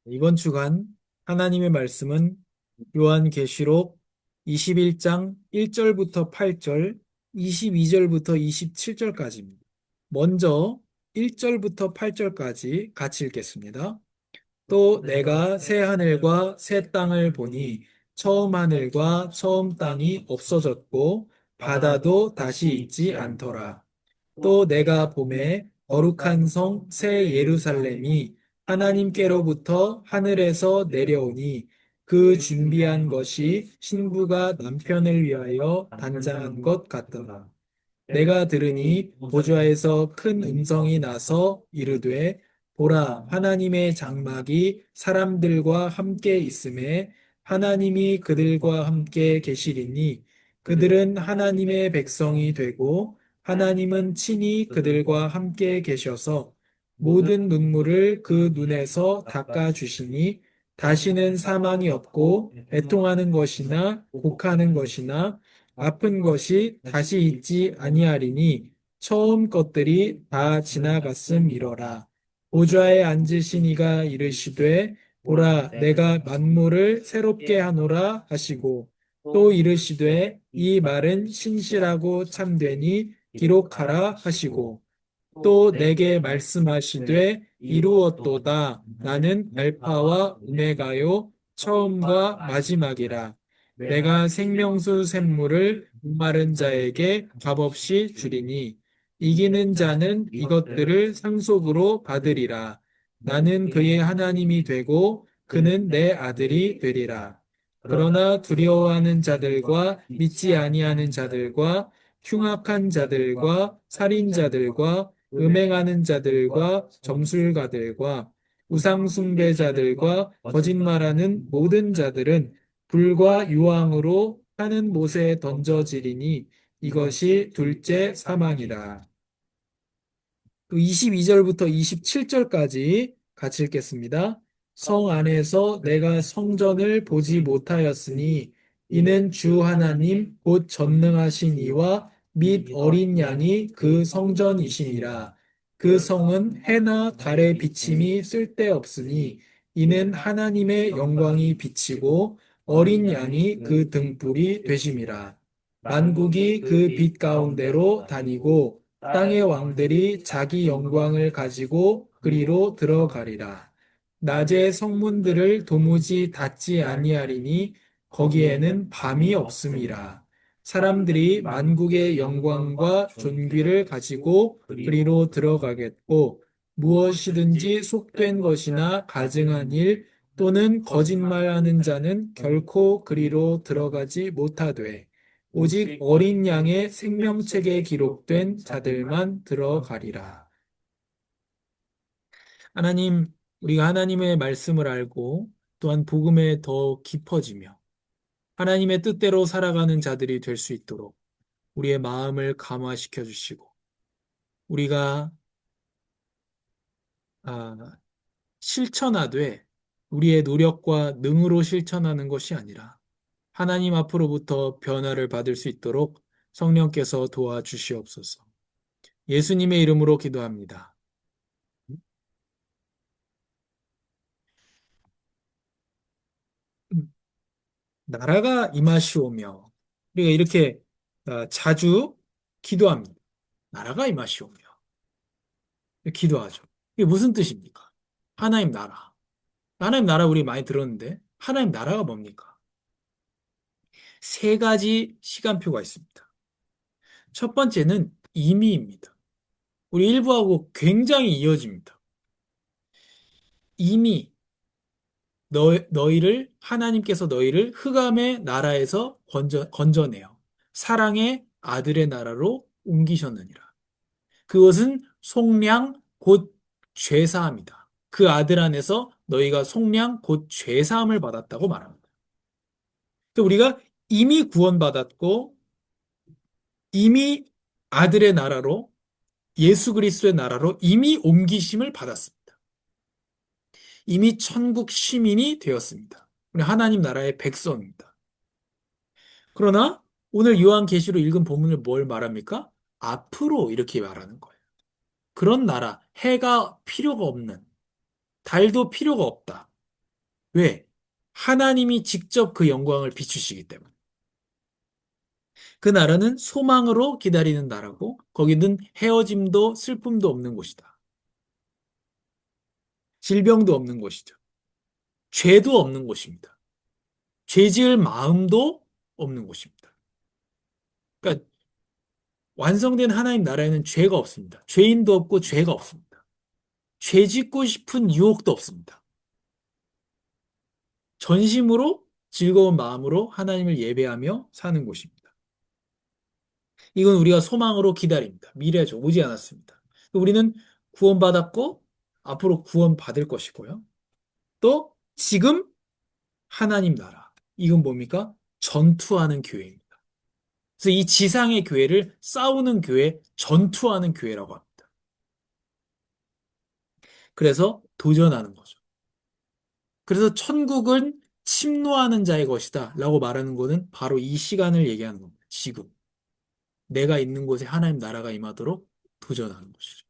이번 주간 하나님의 말씀은 요한계시록 21장 1절부터 8절, 22절부터 27절까지입니다. 먼저 1절부터 8절까지 같이 읽겠습니다. 또 내가 새 하늘과 새 땅을 보니 처음 하늘과 처음 땅이 없어졌고 바다도 다시 있지 않더라. 또 내가 봄에 거룩한 성 새 예루살렘이 하나님께로부터 하늘에서 내려오니 그 준비한 것이 신부가 남편을 위하여 단장한 것 같더라. 내가 들으니 보좌에서 큰 음성이 나서 이르되 보라 하나님의 장막이 사람들과 함께 있음에 하나님이 그들과 함께 계시리니 그들은 하나님의 백성이 되고 하나님은 친히 그들과 함께 계셔서 모든 눈물을 그 눈에서 닦아 주시니 다시는 사망이 없고 애통하는 것이나 곡하는 것이나 아픈 것이 다시 있지 아니하리니 처음 것들이 다 지나갔음이러라. 보좌에 앉으신 이가 이르시되 보라 내가 만물을 새롭게 하노라 하시고 또 이르시되 이 말은 신실하고 참되니 기록하라 하시고 또 내게 말씀하시되 이루었도다 나는 알파와 오메가요 처음과 마지막이라 내가 생명수 샘물을 목마른 자에게 값없이 주리니 이기는 자는 이것들을 상속으로 받으리라 나는 그의 하나님이 되고 그는 내 아들이 되리라 그러나 두려워하는 자들과 믿지 아니하는 자들과 흉악한 자들과 살인자들과 음행하는 자들과 점술가들과 우상숭배자들과 거짓말하는 모든 자들은 불과 유황으로 타는 못에 던져지리니 이것이 둘째 사망이라. 또 22절부터 27절까지 같이 읽겠습니다. 성 안에서 내가 성전을 보지 못하였으니 이는 주 하나님 곧 전능하신 이와 및 어린 양이 그 성전이시니라. 그 성은 해나 달의 비침이 쓸데없으니 이는 하나님의 영광이 비치고 어린 양이 그 등불이 되심이라. 만국이 그 빛 가운데로 다니고 땅의 왕들이 자기 영광을 가지고 그리로 들어가리라. 낮에 성문들을 도무지 닫지 아니하리니 거기에는 밤이 없음이라. 사람들이 만국의 영광과 존귀를 가지고 그리로 들어가겠고 무엇이든지 속된 것이나 가증한 일 또는 거짓말하는 자는 결코 그리로 들어가지 못하되 오직 어린 양의 생명책에 기록된 자들만 들어가리라. 하나님, 우리가 하나님의 말씀을 알고 또한 복음에 더 깊어지며 하나님의 뜻대로 살아가는 자들이 될 수 있도록 우리의 마음을 감화시켜 주시고 우리가 아, 실천하되 우리의 노력과 능으로 실천하는 것이 아니라 하나님 앞으로부터 변화를 받을 수 있도록 성령께서 도와주시옵소서. 예수님의 이름으로 기도합니다. 나라가 임하시오며 우리가 이렇게 자주 기도합니다. 나라가 임하시오며 기도하죠. 이게 무슨 뜻입니까? 하나님 나라. 하나님 나라 우리 많이 들었는데 하나님 나라가 뭡니까? 세 가지 시간표가 있습니다. 첫 번째는 임의입니다. 우리 일부하고 굉장히 이어집니다. 이미 너희를 하나님께서 너희를 흑암의 나라에서 건져내어 사랑의 아들의 나라로 옮기셨느니라. 그것은 속량 곧 죄사함이다. 그 아들 안에서 너희가 속량 곧 죄사함을 받았다고 말합니다. 우리가 이미 구원받았고 이미 아들의 나라로 예수 그리스도의 나라로 이미 옮기심을 받았습니다. 이미 천국 시민이 되었습니다. 우리 하나님 나라의 백성입니다. 그러나 오늘 요한계시로 읽은 본문을 뭘 말합니까? 앞으로 이렇게 말하는 거예요. 그런 나라, 해가 필요가 없는, 달도 필요가 없다. 왜? 하나님이 직접 그 영광을 비추시기 때문에. 그 나라는 소망으로 기다리는 나라고, 거기는 헤어짐도 슬픔도 없는 곳이다. 질병도 없는 곳이죠. 죄도 없는 곳입니다. 죄 지을 마음도 없는 곳입니다. 그러니까 완성된 하나님 나라에는 죄가 없습니다. 죄인도 없고 죄가 없습니다. 죄 짓고 싶은 유혹도 없습니다. 전심으로 즐거운 마음으로 하나님을 예배하며 사는 곳입니다. 이건 우리가 소망으로 기다립니다. 미래죠. 오지 않았습니다. 우리는 구원받았고 앞으로 구원받을 것이고요. 또 지금 하나님 나라. 이건 뭡니까? 전투하는 교회입니다. 그래서 이 지상의 교회를 싸우는 교회, 전투하는 교회라고 합니다. 그래서 도전하는 거죠. 그래서 천국은 침노하는 자의 것이다 라고 말하는 것은 바로 이 시간을 얘기하는 겁니다. 지금. 내가 있는 곳에 하나님 나라가 임하도록 도전하는 것이죠.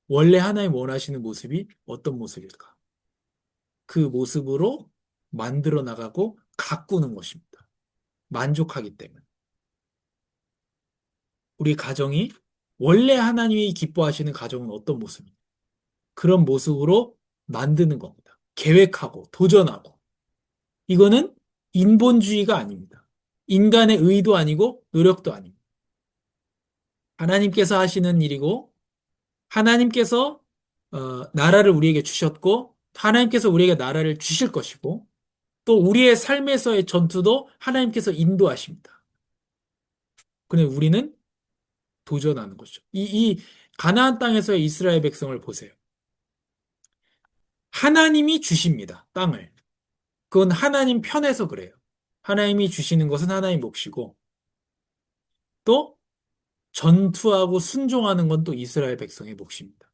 원래 하나님 원하시는 모습이 어떤 모습일까? 그 모습으로 만들어 나가고 가꾸는 것입니다. 만족하기 때문에. 우리 가정이 원래 하나님이 기뻐하시는 가정은 어떤 모습입니까? 그런 모습으로 만드는 겁니다. 계획하고 도전하고. 이거는 인본주의가 아닙니다. 인간의 의도 아니고 노력도 아닙니다. 하나님께서 하시는 일이고 하나님께서 나라를 우리에게 주셨고 하나님께서 우리에게 나라를 주실 것이고 또 우리의 삶에서의 전투도 하나님께서 인도하십니다. 근데 우리는 도전하는 거죠. 이 가나안 땅에서의 이스라엘 백성을 보세요. 하나님이 주십니다. 땅을. 그건 하나님 편에서 그래요. 하나님이 주시는 것은 하나님 몫이고 또 전투하고 순종하는 건 또 이스라엘 백성의 몫입니다.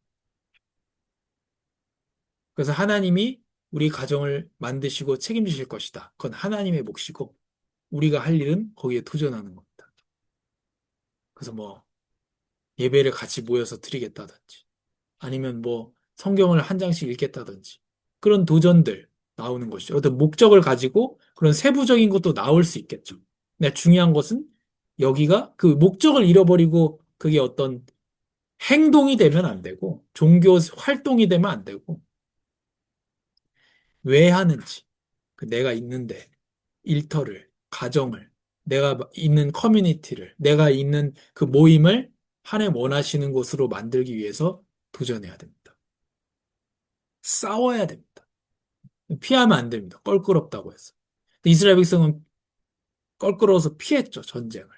그래서 하나님이 우리 가정을 만드시고 책임지실 것이다. 그건 하나님의 몫이고 우리가 할 일은 거기에 도전하는 겁니다. 그래서 뭐 예배를 같이 모여서 드리겠다든지 아니면 뭐 성경을 한 장씩 읽겠다든지 그런 도전들 나오는 것이죠. 어떤 목적을 가지고 그런 세부적인 것도 나올 수 있겠죠. 근데 중요한 것은 여기가 그 목적을 잃어버리고 그게 어떤 행동이 되면 안 되고 종교 활동이 되면 안 되고 왜 하는지 그 내가 있는데 일터를 가정을 내가 있는 커뮤니티를 내가 있는 그 모임을 하나님 원하시는 곳으로 만들기 위해서 도전해야 됩니다. 싸워야 됩니다. 피하면 안 됩니다. 껄끄럽다고 해서. 이스라엘 백성은 껄끄러워서 피했죠, 전쟁을.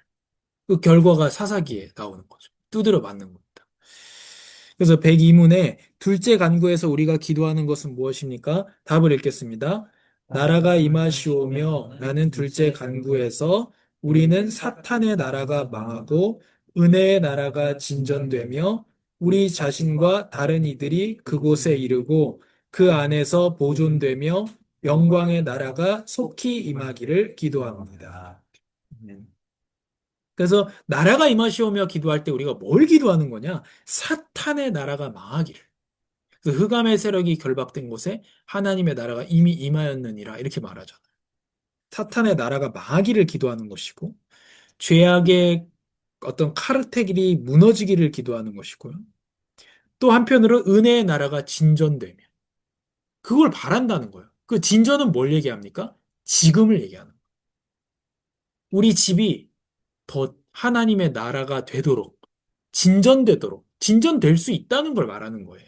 그 결과가 사사기에 나오는 거죠. 두드려 맞는 겁니다. 그래서 102문에 둘째 간구에서 우리가 기도하는 것은 무엇입니까? 답을 읽겠습니다. 나라가 임하시오며 라는 둘째 간구에서 우리는 사탄의 나라가 망하고 은혜의 나라가 진전되며 우리 자신과 다른 이들이 그곳에 이르고 그 안에서 보존되며 영광의 나라가 속히 임하기를 기도합니다. 그래서 나라가 임하시오며 기도할 때 우리가 뭘 기도하는 거냐? 사탄의 나라가 망하기를. 그 흑암의 세력이 결박된 곳에 하나님의 나라가 이미 임하였느니라 이렇게 말하잖아요. 사탄의 나라가 망하기를 기도하는 것이고 죄악의 어떤 카르텔이 무너지기를 기도하는 것이고요. 또 한편으로 은혜의 나라가 진전되면 그걸 바란다는 거예요. 그 진전은 뭘 얘기합니까? 지금을 얘기하는 거예요. 우리 집이 더 하나님의 나라가 되도록 진전되도록 진전될 수 있다는 걸 말하는 거예요.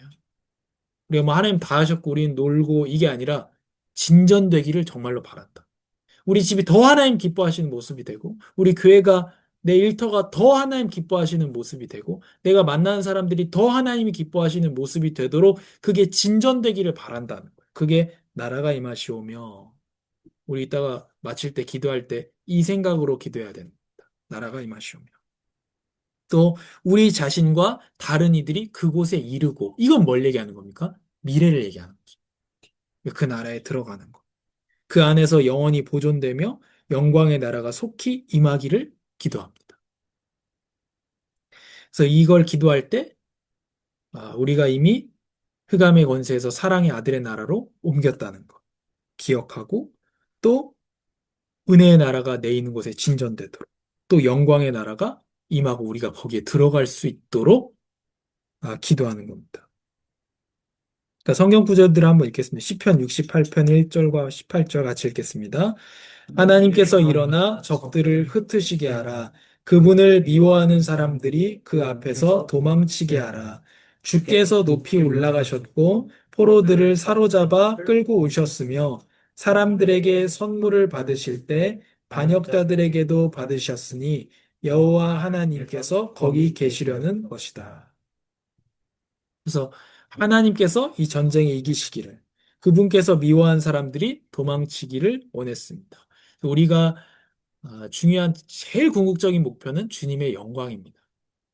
우리가 뭐 하나님 다 하셨고 우리는 놀고 이게 아니라 진전되기를 정말로 바란다. 우리 집이 더 하나님 기뻐하시는 모습이 되고 우리 교회가 내 일터가 더 하나님 기뻐하시는 모습이 되고 내가 만나는 사람들이 더 하나님이 기뻐하시는 모습이 되도록 그게 진전되기를 바란다는 거예요. 그게 나라가 임하시오며 우리 이따가 마칠 때 기도할 때 이 생각으로 기도해야 됩니다. 나라가 임하시오며. 또 우리 자신과 다른 이들이 그곳에 이르고 이건 뭘 얘기하는 겁니까? 미래를 얘기하는 거죠. 그 나라에 들어가는 것. 그 안에서 영원히 보존되며 영광의 나라가 속히 임하기를 기도합니다. 그래서 이걸 기도할 때 우리가 이미 흑암의 권세에서 사랑의 아들의 나라로 옮겼다는 것 기억하고 또 은혜의 나라가 내 있는 곳에 진전되도록 또 영광의 나라가 임하고 우리가 거기에 들어갈 수 있도록 기도하는 겁니다. 그러니까 성경 구절들을 한번 읽겠습니다. 시편 68편 1절과 18절 같이 읽겠습니다. 하나님께서 일어나 적들을 흩으시게 하라. 그분을 미워하는 사람들이 그 앞에서 도망치게 하라. 주께서 높이 올라가셨고 포로들을 사로잡아 끌고 오셨으며 사람들에게 선물을 받으실 때 반역자들에게도 받으셨으니 여호와 하나님께서 거기 계시려는 것이다. 그래서 하나님께서 이 전쟁에 이기시기를 그분께서 미워한 사람들이 도망치기를 원했습니다. 우리가 중요한 제일 궁극적인 목표는 주님의 영광입니다.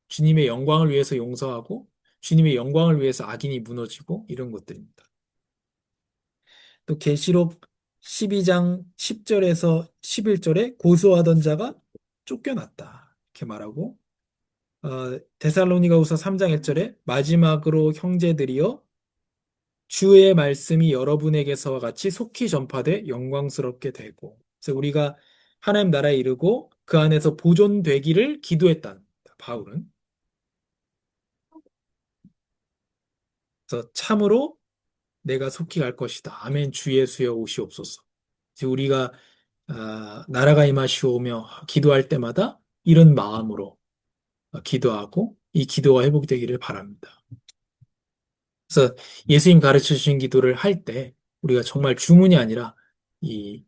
주님의 영광을 위해서 용서하고 주님의 영광을 위해서 악인이 무너지고 이런 것들입니다. 또 계시록 12장 10절에서 11절에 고소하던 자가 쫓겨났다. 이렇게 말하고 데살로니가후서 3장 1절에 마지막으로 형제들이여 주의 말씀이 여러분에게서와 같이 속히 전파돼 영광스럽게 되고 그래서 우리가 하나님 나라에 이르고 그 안에서 보존되기를 기도했다. 바울은. 그래서 참으로 내가 속히 갈 것이다. 아멘 주 예수여 오시옵소서. 이제 우리가 나라가 임하시오며 기도할 때마다 이런 마음으로 기도하고 이 기도가 회복되기를 바랍니다. 그래서 예수님 가르쳐 주신 기도를 할 때 우리가 정말 주문이 아니라 이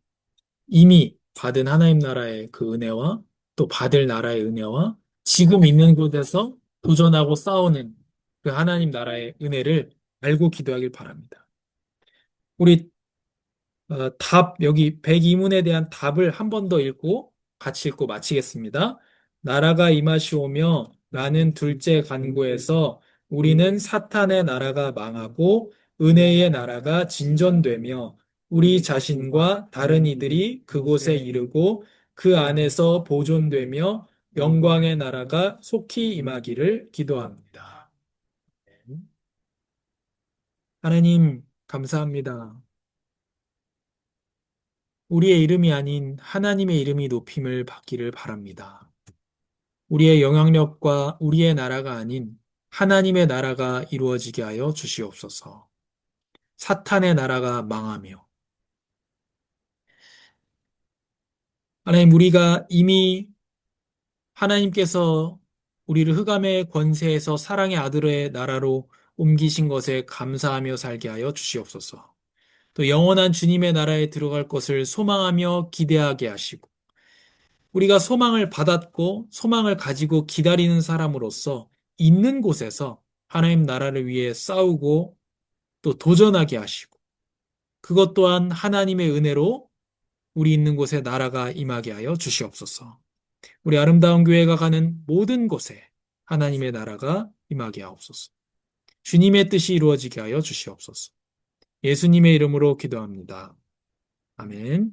이미 받은 하나님 나라의 그 은혜와 또 받을 나라의 은혜와 지금 있는 곳에서 도전하고 싸우는 그 하나님 나라의 은혜를 알고 기도하길 바랍니다. 우리 여기 102문에 대한 답을 한 번 더 읽고 같이 읽고 마치겠습니다. 나라가 임하시오며 라는 둘째 간구에서 우리는 사탄의 나라가 망하고 은혜의 나라가 진전되며 우리 자신과 다른 이들이 그곳에 이르고 그 안에서 보존되며 영광의 나라가 속히 임하기를 기도합니다. 하나님, 감사합니다. 우리의 이름이 아닌 하나님의 이름이 높임을 받기를 바랍니다. 우리의 영향력과 우리의 나라가 아닌 하나님의 나라가 이루어지게 하여 주시옵소서. 사탄의 나라가 망하며 하나님 우리가 이미 하나님께서 우리를 흑암의 권세에서 사랑의 아들의 나라로 옮기신 것에 감사하며 살게 하여 주시옵소서. 또 영원한 주님의 나라에 들어갈 것을 소망하며 기대하게 하시고 우리가 소망을 받았고 소망을 가지고 기다리는 사람으로서 있는 곳에서 하나님 나라를 위해 싸우고 또 도전하게 하시고 그것 또한 하나님의 은혜로 우리 있는 곳에 나라가 임하게 하여 주시옵소서. 우리 아름다운 교회가 가는 모든 곳에 하나님의 나라가 임하게 하옵소서. 주님의 뜻이 이루어지게 하여 주시옵소서. 예수님의 이름으로 기도합니다. 아멘.